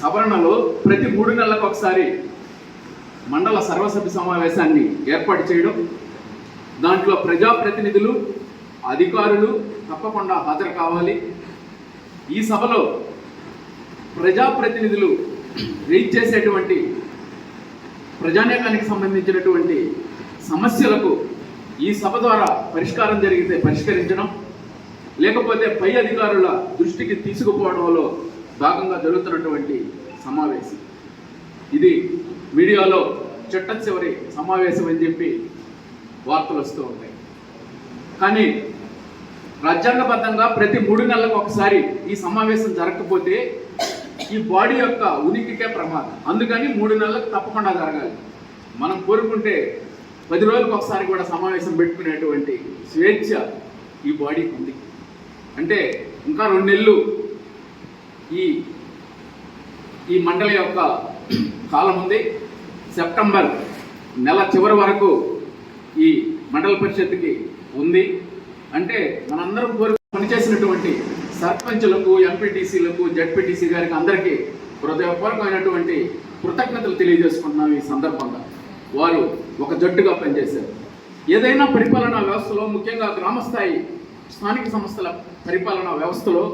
సవరణలో ప్రతి 3 నెలలకు ఒకసారి మండల సర్వసభ్య సమావేశాన్ని ఏర్పాటు చేయడం, దాంట్లో ప్రజాప్రతినిధులు, అధికారులు తప్పకుండా హాజరు కావాలి. ఈ సభలో ప్రజాప్రతినిధులు రైజ్ చేసేటువంటి ప్రజానేకానికి సంబంధించినటువంటి సమస్యలకు ఈ సభ ద్వారా పరిష్కారం జరిగితే పరిష్కరించడం, లేకపోతే పై అధికారుల దృష్టికి తీసుకుపోవడంలో భాగంగా జరుగుతున్నటువంటి సమావేశం. ఇది మీడియాలో చిట్ట చివరి సమావేశం అని చెప్పి వార్తలు వస్తూ ఉంటాయి. కానీ రాజ్యాంగబద్ధంగా ప్రతి 3 నెలలకు ఒకసారి ఈ సమావేశం జరగకపోతే ఈ బాడీ యొక్క ఉనికికే ప్రమాదం. అందుకని 3 నెలలకు తప్పకుండా జరగాలి. మనం కోరుకుంటే 10 రోజులకు ఒకసారి కూడా సమావేశం పెట్టుకునేటువంటి స్వేచ్ఛ ఈ బాడీకి ఉంది. అంటే ఇంకా 2 నెలలు ఈ మండలి యొక్క కాలం ఉంది. సెప్టెంబర్ నెల చివరి వరకు ఈ మండల పరిషత్కి ఉంది. అంటే మనందరం పనిచేసినటువంటి సర్పంచులకు, ఎంపీటీసీలకు, జెడ్పీటీసీ గారికి అందరికీ హృదయపూర్వకమైనటువంటి కృతజ్ఞతలు తెలియజేసుకుంటున్నాం. ఈ సందర్భంగా వారు ఒక జట్టుగా పనిచేశారు. ఏదైనా పరిపాలనా వ్యవస్థలో, ముఖ్యంగా గ్రామస్థాయి స్థానిక సంస్థల పరిపాలనా వ్యవస్థలో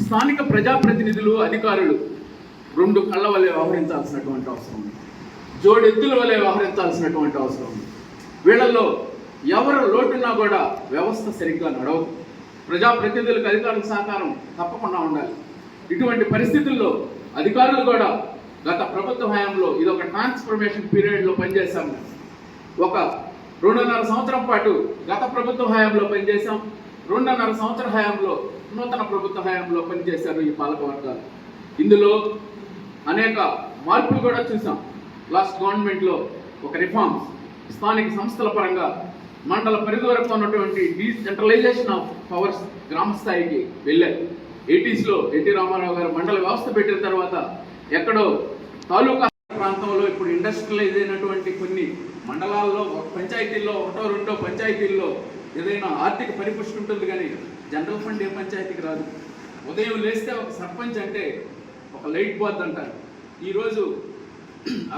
స్థానిక ప్రజాప్రతినిధులు, అధికారులు 2 కళ్ళ వలె వ్యవహరించాల్సినటువంటి అవసరం ఉంది. జోడెద్దుల వలె వ్యవహరించాల్సినటువంటి అవసరం ఉంది. వీళ్ళల్లో ఎవరు లోటున్నా కూడా వ్యవస్థ సరిగ్గా నడవదు. ప్రజాప్రతినిధులకు, అధికారుల సహకారం తప్పకుండా ఉండాలి. ఇటువంటి పరిస్థితుల్లో అధికారులు కూడా గత ప్రభుత్వ హయాంలో ఇది ఒక ట్రాన్స్ఫర్మేషన్ పీరియడ్లో పనిచేశాము. ఒక 2.5 సంవత్సరం పాటు గత ప్రభుత్వ హయాంలో పనిచేశాం. 2.5 సంవత్సర హయాంలో నూతన ప్రభుత్వ హయాంలో పనిచేశారు ఈ పాలక వర్గాలు. ఇందులో అనేక మార్పులు కూడా చూసాం. లాస్ట్ గవర్నమెంట్లో ఒక రిఫార్మ్స్, స్థానిక సంస్థల పరంగా మండల పరిధి వరకు ఉన్నటువంటి డీసెంట్రలైజేషన్ ఆఫ్ పవర్స్ గ్రామ స్థాయికి వెళ్ళారు. 80s ఎన్టీ రామారావు గారు మండల వ్యవస్థ పెట్టిన తర్వాత ఎక్కడో తాలూకా ప్రాంతంలో ఇప్పుడు ఇండస్ట్రియలైజ్ అయినటువంటి కొన్ని మండలాల్లో, పంచాయతీల్లో, ఒకటో రెండో పంచాయతీల్లో ఏదైనా ఆర్థిక పరిపుష్టి ఉంటుంది, కానీ జనరల్ ఫండ్ ఏ పంచాయతీకి రాదు. ఉదయం లేస్తే ఒక సర్పంచ్ అంటే ఒక లైట్ పోద్ది అంటారు. ఈరోజు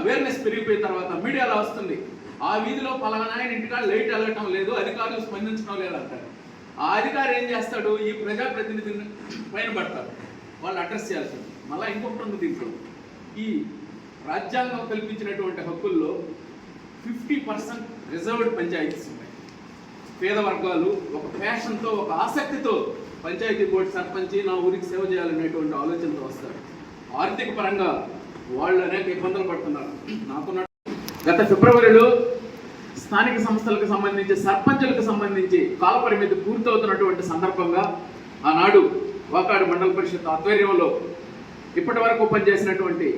అవేర్నెస్ పెరిగిపోయిన తర్వాత మీడియాలో వస్తుంది, ఆ వీధిలో పలానా ఇంటికాడ లైట్ వెళ్ళటం లేదు, అధికారులు స్పందించడం లేదు అంటారు. ఆ అధికారి ఏం చేస్తాడు? ఈ ప్రజాప్రతినిధిని పైన పడతారు, వాళ్ళు అడ్రస్ చేయాల్సి ఉంటుంది. మళ్ళీ ఇంకొకటి ఉంది దీంట్లో, ఈ రాజ్యాంగం కల్పించినటువంటి హక్కుల్లో 50% రిజర్వ్డ్ పంచాయతీస్ ఉన్నాయి. పేద వర్గాలు ఒక ప్యాషన్తో, ఒక ఆసక్తితో పంచాయతీ బోర్డు సర్పంచి నా ఊరికి సేవ చేయాలనేటువంటి ఆలోచనతో వస్తారు. ఆర్థిక పరంగా వాళ్ళు అనేక ఇబ్బందులు పడుతున్నారు. నాకున్న గత ఫిబ్రవరిలో స్థానిక సంస్థలకు సంబంధించి, సర్పంచులకు సంబంధించి కాలపరిమితి పూర్తవుతున్నటువంటి సందర్భంగా ఆనాడు వాకాడు మండల పరిషత్ ఆధ్వర్యంలో ఇప్పటి వరకు పనిచేసినటువంటి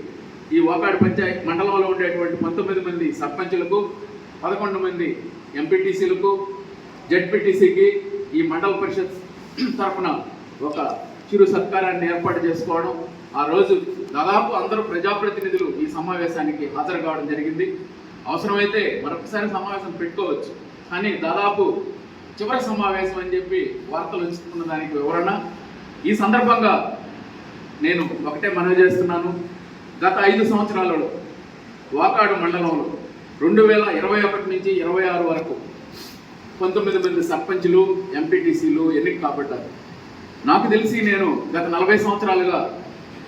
ఈ వాకాడు పంచాయతీ మండలంలో ఉండేటువంటి 19 మంది సర్పంచులకు, 11 మంది ఎంపీటీసీలకు, జెడ్పీటీసీకి ఈ మండల పరిషత్ తరఫున ఒక చిరు సత్కారాన్ని ఏర్పాటు చేసుకోవడం. ఆ రోజు దాదాపు అందరూ ప్రజాప్రతినిధులు ఈ సమావేశానికి హాజరు కావడం జరిగింది. అవసరమైతే మరొకసారి సమావేశం పెట్టుకోవచ్చు, కానీ దాదాపు చివరి సమావేశం అని చెప్పి వార్తలు వచ్చుకున్న దానికి వివరణ. ఈ సందర్భంగా నేను ఒకటే మనవి చేస్తున్నాను, గత 5 సంవత్సరాలలో వాకాడు మండలంలో 2021 నుంచి 26 వరకు 19 మంది సర్పంచులు, ఎంపీటీసీలు ఎన్నిక కాబడ్డారు. నాకు తెలిసి నేను గత 40 సంవత్సరాలుగా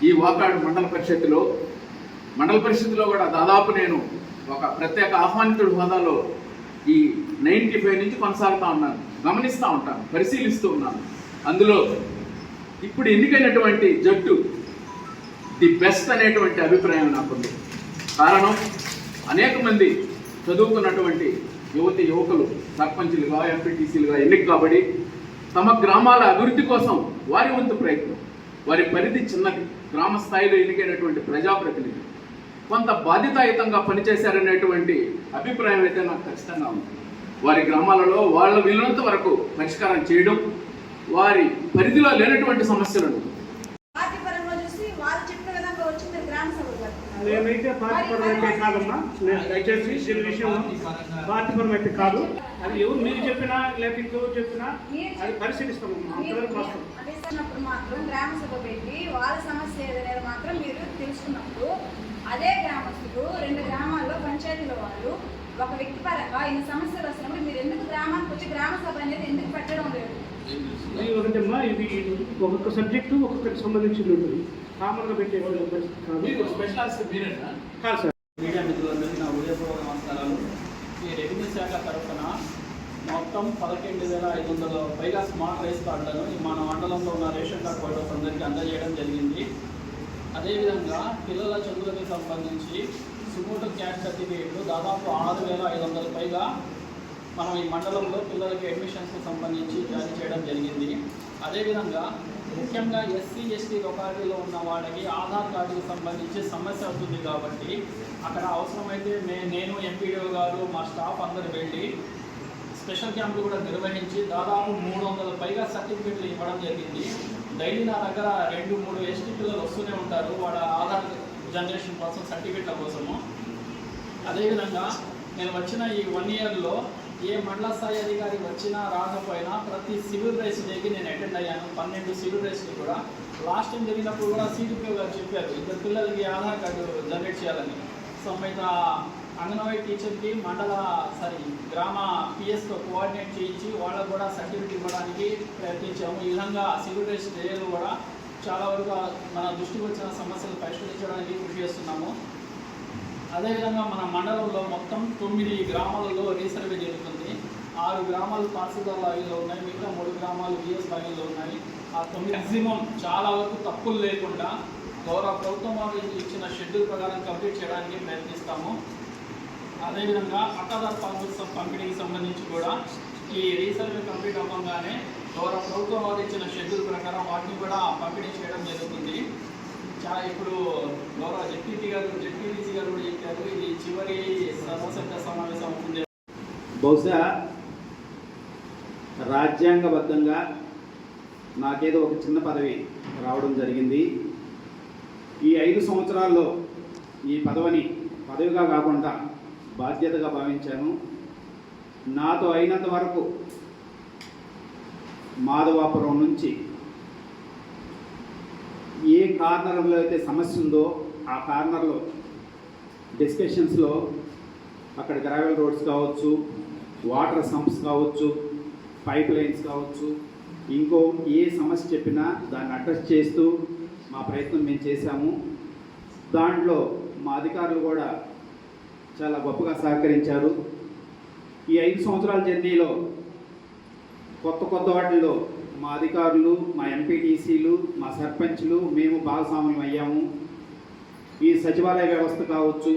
ఈ వాకాడు మండల పరిషత్తులో కూడా దాదాపు నేను ఒక ప్రత్యేక ఆహ్వానితుడి హోదాలో ఈ 95 నుంచి కొనసాగుతూ ఉన్నాను, గమనిస్తూ ఉంటాను, పరిశీలిస్తూ ఉన్నాను. అందులో ఇప్పుడు ఎన్నికైనటువంటి జట్టు ది బెస్ట్ అనేటువంటి అభిప్రాయం నాకుంది. కారణం, అనేక మంది చదువుకున్నటువంటి యువకులు సర్పంచులుగా, ఎంపీటీసీలుగా ఎన్నిక కాబడి తమ గ్రామాల అభివృద్ధి కోసం వారి వంతు ప్రయత్నం, వారి పరిధి చిన్నది, గ్రామ స్థాయిలో ఎన్నికైనటువంటి ప్రజాప్రతినిధులు కొంత బాధ్యతాయుతంగా పనిచేశారనేటువంటి అభిప్రాయం అయితే నాకు ఖచ్చితంగా ఉంది. వారి గ్రామాలలో వాళ్ళ వీలున్నంత వరకు పరిష్కారం చేయడం, వారి పరిధిలో లేనటువంటి సమస్యలను నేనైతే పార్టీపరమైతే కాదమ్మా, దయచేసి దీని విషయం పార్టీపరమైతే కాదు. అది ఎవరు మీరు చెప్పినా లేకపోతే ఇంకెవరు చెప్పినా అది పరిశీలిస్తామమ్మా. అంతవరకు మాత్రం గ్రామ సభ పెట్టి వాళ్ళ సమస్య ఏదనేది మాత్రం మీరు తెలుసుకున్నప్పుడు అదే గ్రామస్తులు 2 గ్రామాల్లో పంచాయతీలో వాళ్ళు ఒక వ్యక్తి పరంగా ఇన్ని సమస్యలు వస్తున్నప్పుడు మీరు ఎందుకు గ్రామానికి వచ్చి గ్రామ సభ అనేది ఎందుకు పెట్టడం లేదు? ఇది ఒకటమ్మా, ఇది ఒక్కొక్క సబ్జెక్టు ఒక్కొక్కరికి సంబంధించి ఉంటుంది. కామన్గా పెట్టే కాదు సార్. మీడియా మిత్రులందరికీ నా ఉదయపూర్వక నమస్కారాలు. ఈ రెవెన్యూ శాఖ తరఫున మొత్తం 12,500 పైగా స్మార్ట్ రైస్ కార్డులను మన మండలంలో ఉన్న రేషన్ కార్డు హోల్డర్స్ అందరికీ అందజేయడం జరిగింది. అదేవిధంగా పిల్లల చదువులకు సంబంధించి సుమోటో క్యాట్ సర్టిఫికేట్లు దాదాపు 6,500 పైగా మనం ఈ మండలంలో పిల్లలకి అడ్మిషన్స్కి సంబంధించి జారీ చేయడం జరిగింది. అదేవిధంగా ముఖ్యంగా ఎస్సీ ఎస్టీ లొకాలిటీలో ఉన్న వాళ్ళకి ఆధార్ కార్డుకి సంబంధించి సమస్య అవుతుంది కాబట్టి అక్కడ అవసరమైతే నేను ఎంపీడీఓ గారు మా స్టాఫ్ అందరూ వెళ్ళి స్పెషల్ క్యాంపులు కూడా నిర్వహించి దాదాపు 300 పైగా సర్టిఫికెట్లు ఇవ్వడం జరిగింది. డైలీ నా దగ్గర 2-3 ఎస్టీ పిల్లలు వస్తూనే ఉంటారు వాళ్ళ ఆధార్ జనరేషన్ కోసం, సర్టిఫికెట్ల కోసము. అదేవిధంగా నేను వచ్చిన ఈ 1 ఇయర్లో ఏ మండల స్థాయి అధికారి వచ్చినా రాకపోయినా ప్రతి సివిల్ రేస్ డేకి నేను అటెండ్ అయ్యాను. 12 సివిల్ రేస్లు కూడా. లాస్ట్ టైం జరిగినప్పుడు కూడా సిడిపిఓ గారు చెప్పారు 2 పిల్లలకి ఆధార్ కార్డు జనరేట్ చేయాలని. సో మిగతా అంగన్వాడీ టీచర్కి గ్రామ పిఎస్తో కోఆర్డినేట్ చేయించి వాళ్ళకు కూడా సర్టిఫికేట్ ఇవ్వడానికి ప్రయత్నించాము. ఈ విధంగా సివిల్ రేస్ డేలు కూడా చాలా వరకు మన దృష్టికి వచ్చిన సమస్యలు పరిష్కరించడానికి కృషి చేస్తున్నాము. అదేవిధంగా మన మండలంలో మొత్తం 9 గ్రామాలలో రీసర్వే జరుగుతుంది. 6 గ్రామాలు తహసీల్దార్ లాగిలో ఉన్నాయి, మిగతా 3 గ్రామాలు విఎస్ లాగిలో ఉన్నాయి. ఆ 9 మ్యాక్సిమం చాలా వరకు తప్పులు లేకుండా గౌరవ ప్రభుత్వం వారు ఇచ్చిన షెడ్యూల్ ప్రకారం కంప్లీట్ చేయడానికి ప్రయత్నిస్తాము. అదేవిధంగా పట్టాదారు పాస్బుక్స్ పంపిణీకి సంబంధించి కూడా ఈ రీసర్వే కంప్లీట్ అవ్వగానే గౌరవ ప్రభుత్వం వారు ఇచ్చిన షెడ్యూల్ ప్రకారం వాటిని కూడా పంపిణీ చేయడం జరుగుతుంది. ఇప్పుడు గౌరవ జెడ్పీటీసీ గారు కూడా చెప్పారు, ఇది చివరి సర్వసభ్య సమావేశం అవుతుంది. బహుశా రాజ్యాంగబద్ధంగా నాకేదో ఒక చిన్న పదవి రావడం జరిగింది. ఈ 5 సంవత్సరాల్లో ఈ పదవిగా కాకుండా బాధ్యతగా భావించాను. నాతో అయినంత వరకు మాధవాపురం నుంచి ఏ కార్నర్లో అయితే సమస్య ఉందో ఆ కార్నర్లో డిస్కషన్స్లో అక్కడ గ్రావెల్ రోడ్స్ కావచ్చు, వాటర్ సంప్స్ కావచ్చు, పైప్ లైన్స్ కావచ్చు, ఇంకో ఏ సమస్య చెప్పినా దాన్ని అడ్రస్ చేస్తూ మా ప్రయత్నం మేము చేశాము. దాంట్లో మా అధికారులు కూడా చాలా గొప్పగా సహకరించారు. ఈ 5 సంవత్సరాల జర్నీలో కొత్త వాటిల్లో మా అధికారులు, మా ఎంపీటీసీలు, మా సర్పంచ్లు, మేము భాగస్వామ్యం అయ్యాము. ఈ సచివాలయ వ్యవస్థ కావచ్చు,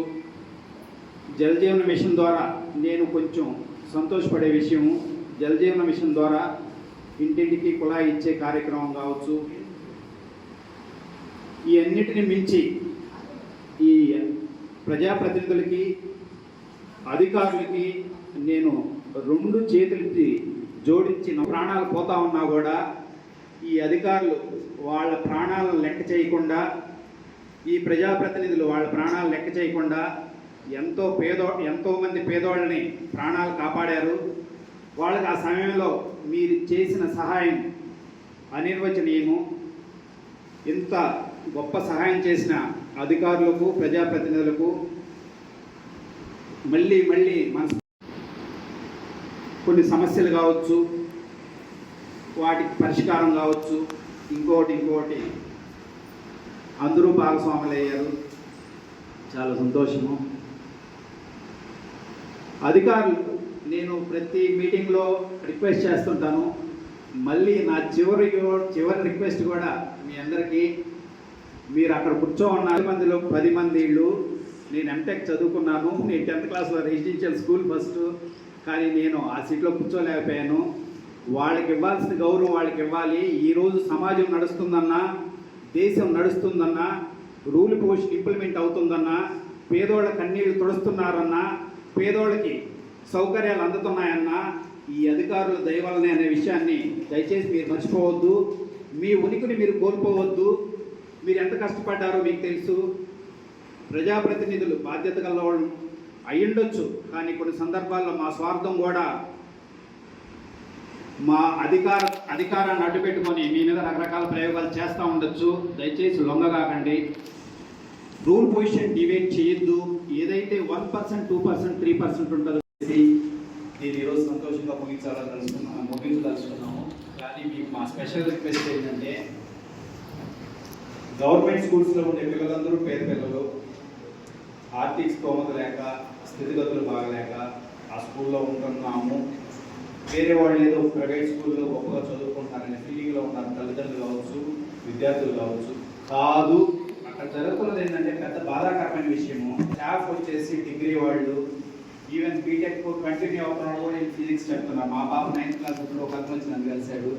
జలజీవన మిషన్ ద్వారా నేను కొంచెం సంతోషపడే విషయము, జలజీవన మిషన్ ద్వారా ఇంటింటికి కుళాయి ఇచ్చే కార్యక్రమం కావచ్చు, ఈ అన్నిటిని మించి ఈ ప్రజాప్రతినిధులకి, అధికారులకి నేను 2 చేతులకి జోడించి ప్రాణాలు పోతా ఉన్నా కూడా ఈ అధికారులు వాళ్ళ ప్రాణాలను లెక్క చేయకుండా, ఈ ప్రజాప్రతినిధులు వాళ్ళ ప్రాణాలు లెక్క చేయకుండా ఎంతోమంది పేదోళ్ళని ప్రాణాలు కాపాడారు. వాళ్ళకి ఆ సమయంలో మీరు చేసిన సహాయం అనిర్వచనీయము. ఇంత గొప్ప సహాయం చేసిన అధికారులకు, ప్రజాప్రతినిధులకు మళ్ళీ కొన్ని సమస్యలు కావచ్చు, వాటికి పరిష్కారం కావచ్చు, ఇంకోటి అందరూ భాగస్వాములు అయ్యారు. చాలా సంతోషము. అధికారులు నేను ప్రతి మీటింగ్లో రిక్వెస్ట్ చేస్తుంటాను. మళ్ళీ నా చివరి రిక్వెస్ట్ కూడా మీ అందరికీ, మీరు అక్కడ కూర్చోన్నారు 10 మంది ఇళ్ళు. నేను ఎంటెక్ చదువుకున్నాను. నేను 10th క్లాస్లో రెసిడెన్షియల్ స్కూల్ ఫస్ట్. కానీ నేను ఆ సీట్లో కూర్చోలేకపోయాను. వాళ్ళకి ఇవ్వాల్సిన గౌరవం వాళ్ళకి ఇవ్వాలి. ఈరోజు సమాజం నడుస్తుందన్నా, దేశం నడుస్తుందన్నా, రూల్ పొజిషన్ ఇంప్లిమెంట్ అవుతుందన్నా, పేదోళ్ళ కన్నీళ్లు తుడుస్తున్నారన్నా, పేదోళ్ళకి సౌకర్యాలు అందుతున్నాయన్నా ఈ అధికారుల దయవలనే అనే విషయాన్ని దయచేసి మీరు మర్చిపోవద్దు. మీ ఉనికిని మీరు కోల్పోవద్దు. మీరు ఎంత కష్టపడ్డారో మీకు తెలుసు. ప్రజాప్రతినిధులు బాధ్యత గల వాళ్ళు అయ్యుండొచ్చు, కానీ కొన్ని సందర్భాల్లో మా స్వార్థం కూడా మా అధికారాన్ని అడ్డుపెట్టుకొని మీ మీద రకరకాల ప్రయోగాలు చేస్తూ ఉండొచ్చు. దయచేసి లొంగగాకండి. రూల్ పొజిషన్ డివేట్ చేయొద్దు. ఏదైతే 1%, 2%, 3% ఉంటుందో నేను ఈరోజు సంతోషంగా ముగించదలుచుకున్నాము. కానీ మీకు మా స్పెషల్ రిక్వెస్ట్ ఏంటంటే, గవర్నమెంట్ స్కూల్స్లో ఉండే పిల్లలందరూ పేద పిల్లలు, ఆర్థిక స్తోమత లేక, స్థితిగతులు బాగలేక ఆ స్కూల్లో ఉంటున్నాము. వేరే వాళ్ళు ఏదో ప్రైవేట్ స్కూల్లో గొప్పగా చదువుకుంటారనే ఫీలింగ్లో ఉన్నారు తల్లిదండ్రులు కావచ్చు, విద్యార్థులు కావచ్చు. కాదు, అక్కడ జరుగుతున్నది ఏంటంటే పెద్ద బాధాకరమైన విషయము. స్టాఫ్ వచ్చేసి డిగ్రీ వాళ్ళు, ఈవెన్ బీటెక్ కంటిన్యూ అవుతున్నాడు కూడా నేను ఫిజిక్స్ చెప్తున్నాను. మా పాప 9th క్లాస్ ఇప్పుడు ఒక అతను వచ్చి నన్ను కలిశాడు.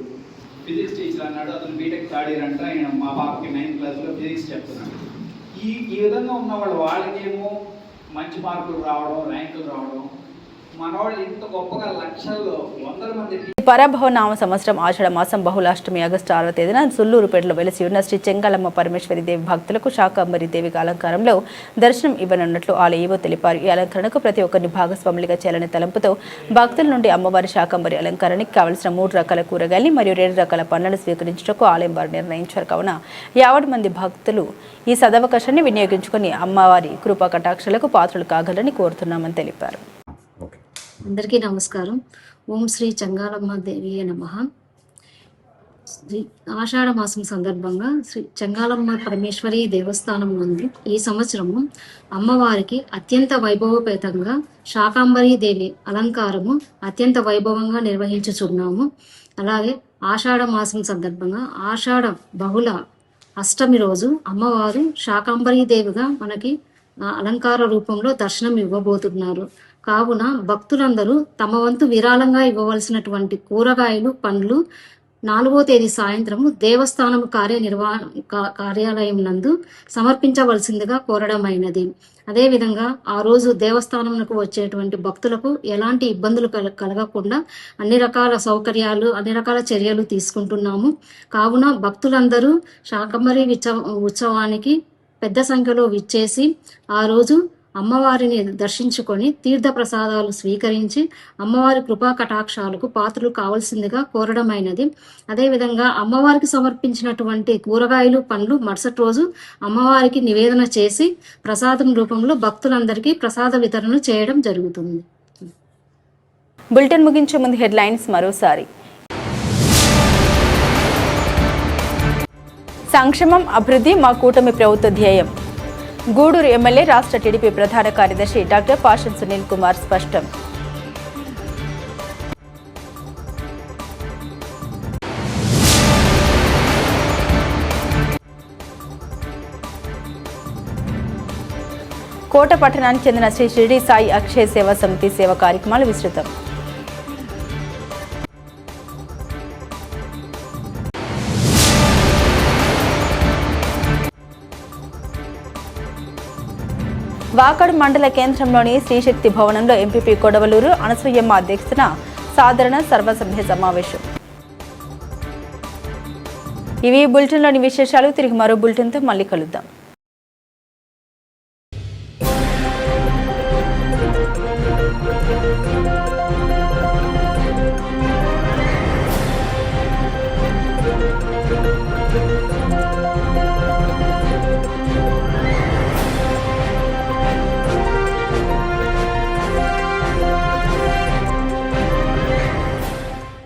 ఫిజిక్స్ టీచర్ అన్నాడు, అతను బీటెక్ థర్డ్ ఇయర్ అంట. ఆయన మా పాపకి 9th క్లాస్లో ఫిజిక్స్ చెప్తున్నాడు. ఈ విధంగా ఉన్న వాళ్ళకేమో మంచి మార్కులు రావడం, ర్యాంకులు రావడం, మనవాళ్ళు ఇంత గొప్పగా లక్షల్లో 100 మంది. పరాభవ నామ సంవత్సరం ఆషాఢ మాసం బహుళాష్టమి ఆగస్టు 6వ తేదీన సుల్లూరుపేటలో వెలిసి ఉన్న శ్రీ చెంగాళమ్మ పరమేశ్వరి దేవి భక్తులకు శాకంబరి దేవికి అలంకారంలో దర్శనం ఇవ్వనున్నట్లు ఆలయ ఈవో తెలిపారు. ఈ అలంకరణకు ప్రతి ఒక్కరిని భాగస్వాములుగా చేయాలనే తలంపుతో భక్తుల నుండి అమ్మవారి శాకంబరి అలంకరణకి కావలసిన 3 రకాల కూరగాయలు మరియు 2 రకాల పండ్లను స్వీకరించడానికి ఆలయం వారు నిర్ణయించారు. కావున 50 మంది భక్తులు ఈ సదవకాశాన్ని వినియోగించుకుని అమ్మవారి కృపా కటాక్షలకు పాత్రలు కాగలని కోరుతున్నామని తెలిపారు. అందరికీ నమస్కారం. ఓం శ్రీ చెంగాళమ్మ దేవి నమః. ఆషాఢ మాసం సందర్భంగా శ్రీ చెంగాళమ్మ పరమేశ్వరి దేవస్థానం నుండి ఈ సంవత్సరము అమ్మవారికి అత్యంత వైభవపేతంగా శాకంబరీ దేవి అలంకారము అత్యంత వైభవంగా నిర్వహించుచున్నాము. అలాగే ఆషాఢ మాసం సందర్భంగా ఆషాఢ బహుళ అష్టమి రోజు అమ్మవారు శాకంబరీ దేవిగా మనకి అలంకార రూపంలో దర్శనం ఇవ్వబోతున్నారు. కావున భక్తులందరూ తమ వంతు విరాళంగా ఇవ్వవలసినటువంటి కూరగాయలు, పండ్లు 4వ తేదీ సాయంత్రం దేవస్థానం కార్యాలయం నందు సమర్పించవలసిందిగా కోరడమైనది. అదేవిధంగా ఆ రోజు దేవస్థానంకు వచ్చేటువంటి భక్తులకు ఎలాంటి ఇబ్బందులు కలగకుండా అన్ని రకాల సౌకర్యాలు, అన్ని రకాల చర్యలు తీసుకుంటున్నాము. కావున భక్తులందరూ శాకంబరి ఉత్సవానికి పెద్ద సంఖ్యలో విచ్చేసి ఆ రోజు అమ్మవారిని దర్శించుకొని తీర్థ ప్రసాదాలు స్వీకరించి అమ్మవారి కృపా కటాక్షాలకు పాత్రలు కావాల్సిందిగా కోరడమైనది. అదేవిధంగా అమ్మవారికి సమర్పించినటువంటి కూరగాయలు, పండ్లు మరుసటి రోజు అమ్మవారికి నివేదన చేసి ప్రసాదం రూపంలో భక్తులందరికీ ప్రసాద వితరణ చేయడం జరుగుతుంది. బులెటిన్ ముగించే ముందు హెడ్లైన్స్ మరోసారి. సంక్షేమం అభివృద్ధి మా కూటమి ప్రభుత్వ ధ్యేయం. గూడూరు ఎమ్మెల్యే రాష్ట్ర టీడీపీ ప్రధాన కార్యదర్శి డాక్టర్ పాషం సునీల్ కుమార్ స్పష్టం. కోట పట్టణానికి చెందిన శ్రీ షిరిడి సాయి అక్షయ సేవా సమితి సేవా కార్యక్రమాలు విస్తృతం. వాకాడు మండల కేంద్రంలోని శ్రీశక్తి భవనంలో ఎంపీపీ కొడవలూరు అనసూయమ్మ అధ్యక్షతన సాధారణ సర్వసభ్య సమావేశం. ఇవి బులెటిన్లోని విశేషాలు. తిరిగి మరో బులెటిన్తో మళ్ళీ కలుద్దాం.